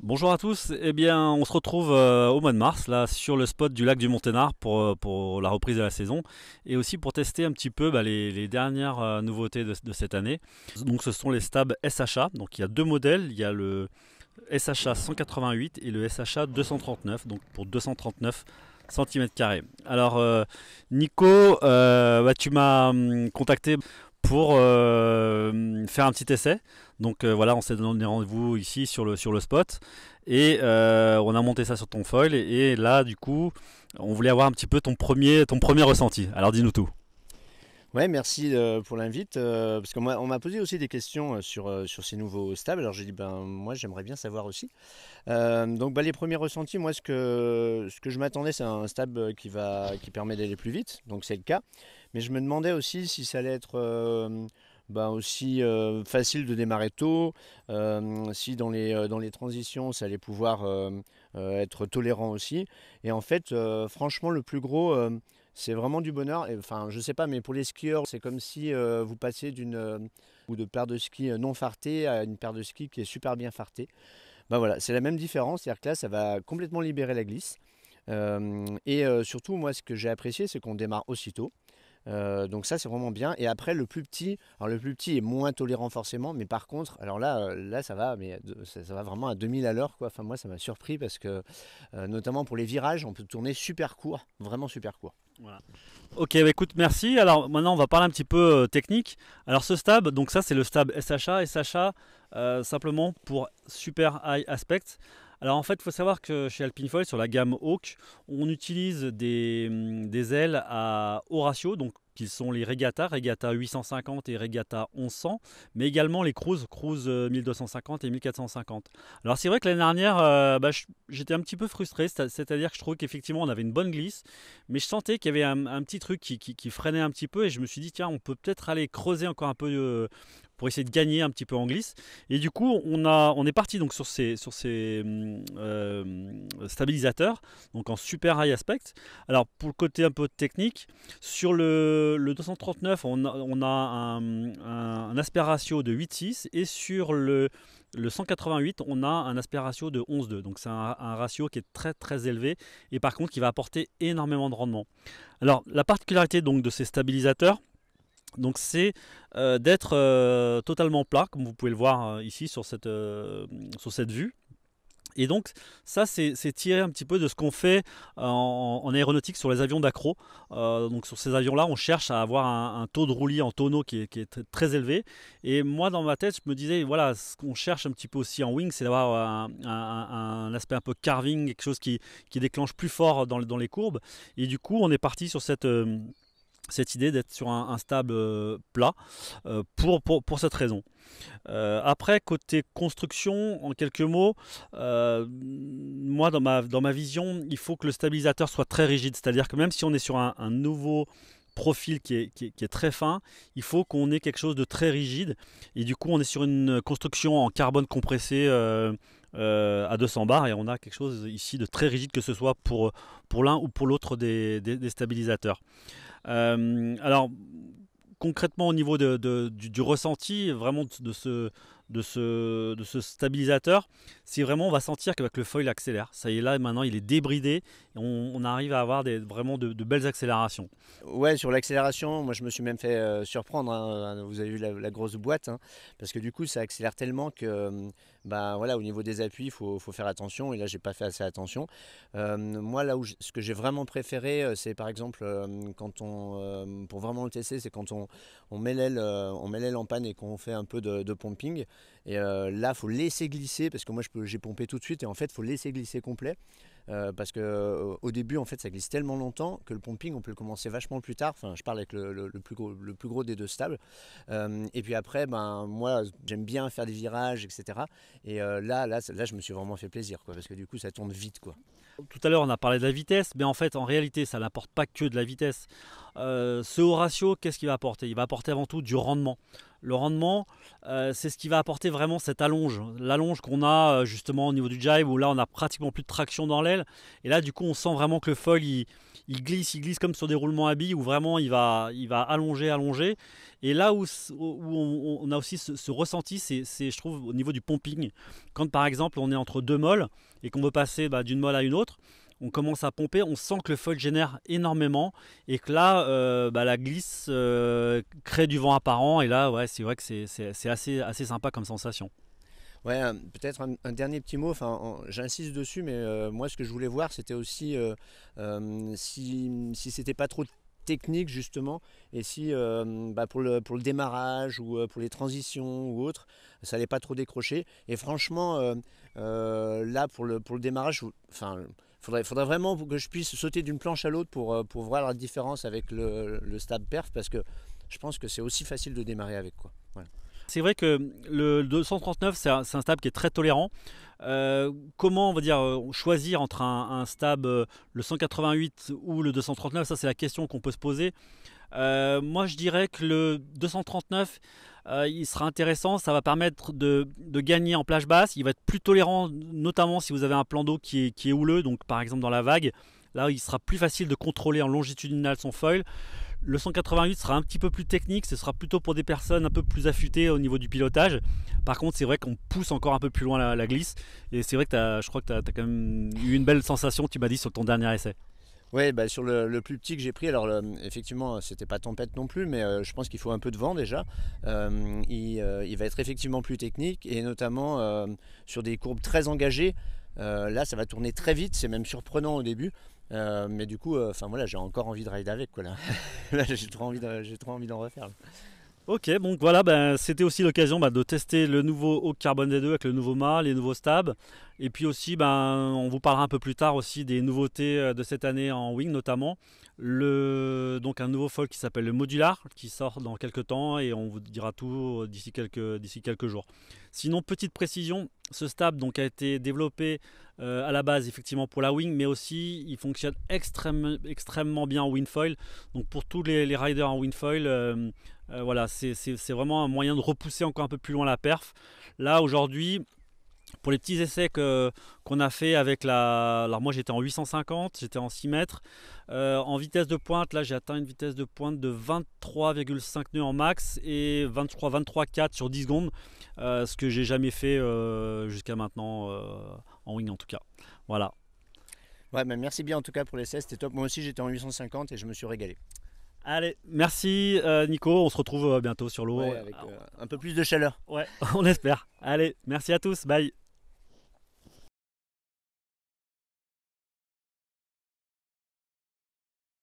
Bonjour à tous, eh bien on se retrouve au mois de mars là sur le spot du lac du Monténard pour la reprise de la saison et aussi pour tester un petit peu les dernières nouveautés de cette année. Donc ce sont les stabs SHA, donc il y a deux modèles, il y a le SHA 188 et le SHA 239, donc pour 239 cm². Alors Nico, tu m'as contacté pour faire un petit essai. Donc voilà, on s'est donné rendez-vous ici sur le spot et on a monté ça sur ton foil et là du coup on voulait avoir un petit peu ton premier ressenti. Alors dis-nous tout. Ouais, merci pour l'invite. Parce que moi, on m'a posé aussi des questions sur ces nouveaux stables. Alors j'ai dit, ben moi j'aimerais bien savoir aussi. Donc les premiers ressentis, moi ce que je m'attendais, c'est un stable qui permet d'aller plus vite. Donc c'est le cas. Mais je me demandais aussi si ça allait être aussi facile de démarrer tôt, si dans les transitions ça allait pouvoir être tolérant aussi. Et en fait, franchement, le plus gros. C'est vraiment du bonheur. Et, enfin, je sais pas, mais pour les skieurs, c'est comme si vous passiez d'une ou de paire de skis non fartée à une paire de skis qui est super bien fartée. Ben voilà, c'est la même différence, c'est-à-dire que là, ça va complètement libérer la glisse. Surtout, moi, ce que j'ai apprécié, c'est qu'on démarre aussitôt. Donc ça c'est vraiment bien. Et après le plus petit, alors le plus petit est moins tolérant forcément, mais par contre, alors là ça va, mais ça va vraiment à 2000 à l'heure quoi. Enfin moi ça m'a surpris parce que notamment pour les virages, on peut tourner super court, vraiment super court. Voilà. Ok, bah écoute, merci. Alors maintenant on va parler un petit peu technique. Alors ce stab, donc ça c'est le stab SHA. SHA simplement pour Super High Aspect. Alors en fait il faut savoir que chez Alpine Foil sur la gamme Hawk, on utilise des ailes à haut ratio, donc qui sont les Regatta 850 et Regatta 1100, mais également les Cruise 1250 et 1450. Alors c'est vrai que l'année dernière, j'étais un petit peu frustré, c'est-à-dire que je trouvais qu'effectivement on avait une bonne glisse, mais je sentais qu'il y avait un petit truc qui freinait un petit peu et je me suis dit tiens on peut peut-être aller creuser encore un peu pour essayer de gagner un petit peu en glisse. Et du coup on est parti donc sur ces stabilisateurs, donc en super high aspect. Alors pour le côté un peu technique, sur le 239 on a un aspect ratio de 8,6 et sur le 188, on a un aspect ratio de 11,2. Donc c'est un ratio qui est très très élevé et par contre qui va apporter énormément de rendement. Alors la particularité donc de ces stabilisateurs, donc c'est d'être totalement plat, comme vous pouvez le voir ici sur cette vue. Et donc ça c'est tiré un petit peu de ce qu'on fait en aéronautique sur les avions d'accro. Donc sur ces avions là on cherche à avoir un taux de roulis en tonneau qui est très élevé. Et moi dans ma tête je me disais voilà ce qu'on cherche un petit peu aussi en wing c'est d'avoir un aspect un peu carving, quelque chose qui déclenche plus fort dans les courbes. Et du coup on est parti sur cette idée d'être sur un stable plat pour cette raison. Après, côté construction, en quelques mots, moi dans ma vision, il faut que le stabilisateur soit très rigide. C'est-à-dire que même si on est sur un nouveau profil qui est très fin, il faut qu'on ait quelque chose de très rigide. Et du coup, on est sur une construction en carbone compressé à 200 bars et on a quelque chose ici de très rigide, que ce soit pour l'un ou pour l'autre des stabilisateurs. Alors, concrètement, au niveau du ressenti, vraiment de ce stabilisateur, si vraiment on va sentir qu'avec le foil accélère, ça y est là, maintenant il est débridé, et on arrive à avoir vraiment de belles accélérations. Ouais, sur l'accélération, moi je me suis même fait surprendre, hein. Vous avez vu la grosse boîte, hein, parce que du coup ça accélère tellement que bah, voilà, au niveau des appuis, il faut faire attention. Et là, j'ai pas fait assez attention. Moi, là où ce que j'ai vraiment préféré, c'est par exemple pour vraiment le tester, c'est quand on met l'aile en panne et qu'on fait un peu de pumping. Et là, faut laisser glisser parce que moi, j'ai pompé tout de suite et en fait, faut laisser glisser complet. Parce que au début en fait ça glisse tellement longtemps que le pumping on peut le commencer vachement plus tard. Enfin je parle avec le plus gros des deux stables. Et puis après ben moi j'aime bien faire des virages etc. Et là je me suis vraiment fait plaisir quoi, parce que du coup ça tourne vite quoi. Tout à l'heure, on a parlé de la vitesse, mais en fait, en réalité, ça n'apporte pas que de la vitesse. Ce haut ratio, qu'est-ce qu'il va apporter? Il va apporter avant tout du rendement. Le rendement, c'est ce qui va apporter vraiment cette allonge. L'allonge qu'on a justement au niveau du jibe, où là on a pratiquement plus de traction dans l'aile. Et là du coup on sent vraiment que le foil il glisse comme sur des roulements à billes, où vraiment il va allonger, allonger. Et là où on a aussi ce ressenti, c'est je trouve au niveau du pumping. Quand par exemple on est entre deux molles et qu'on veut passer d'une molle à une autre, on commence à pomper, on sent que le foil génère énormément et que là, la glisse crée du vent apparent. Et là, ouais, c'est vrai que c'est assez sympa comme sensation. Ouais, peut-être un dernier petit mot, enfin, j'insiste dessus, mais moi ce que je voulais voir c'était aussi si c'était pas trop technique justement, et si pour le démarrage ou pour les transitions ou autre, ça allait pas trop décrocher. Et franchement, là pour le démarrage, enfin, faudrait vraiment que je puisse sauter d'une planche à l'autre pour voir la différence avec le stab perf, parce que je pense que c'est aussi facile de démarrer avec, quoi. Voilà. C'est vrai que le 239, c'est un stab qui est très tolérant. Comment on va dire choisir entre un stab le 188 ou le 239? Ça, c'est la question qu'on peut se poser. Moi, je dirais que le 239, il sera intéressant. Ça va permettre de gagner en plage basse. Il va être plus tolérant, notamment si vous avez un plan d'eau qui est houleux, donc par exemple dans la vague. Là, il sera plus facile de contrôler en longitudinal son foil. Le 188 sera un petit peu plus technique, ce sera plutôt pour des personnes un peu plus affûtées au niveau du pilotage. Par contre, c'est vrai qu'on pousse encore un peu plus loin la glisse. Et c'est vrai que je crois que tu as quand même eu une belle sensation, tu m'as dit, sur ton dernier essai. Ouais, bah sur le plus petit que j'ai pris, alors effectivement, c'était pas tempête non plus, mais je pense qu'il faut un peu de vent déjà. Il va être effectivement plus technique, et notamment sur des courbes très engagées. Là, ça va tourner très vite, c'est même surprenant au début. Mais du coup, enfin voilà, j'ai encore envie de rider avec, quoi, là. Là, j'ai trop envie d'en refaire, là. Ok, donc voilà, c'était aussi l'occasion de tester le nouveau Hawk Carbon D2 avec le nouveau mât, les nouveaux stabs. Et puis aussi, on vous parlera un peu plus tard aussi des nouveautés de cette année en wing, notamment. Donc un nouveau foil qui s'appelle le Modular, qui sort dans quelques temps, et on vous dira tout d'ici quelques jours. Sinon, petite précision, ce stab donc, a été développé à la base effectivement pour la wing, mais aussi il fonctionne extrêmement bien en wingfoil. Donc pour tous les riders en wingfoil, voilà, c'est vraiment un moyen de repousser encore un peu plus loin la perf. Là aujourd'hui, pour les petits essais qu'on a fait avec alors moi j'étais en 850, j'étais en 6 mètres. En vitesse de pointe, là j'ai atteint une vitesse de pointe de 23,5 nœuds en max et 23,4 sur 10 secondes. Ce que j'ai jamais fait jusqu'à maintenant en wing en tout cas. Voilà. Ouais, mais merci bien en tout cas pour l'essai, c'était top. Moi aussi j'étais en 850 et je me suis régalé. Allez, merci Nico, on se retrouve bientôt sur l'eau. Ouais, avec un peu plus de chaleur. Ouais, on espère. Allez, merci à tous, bye.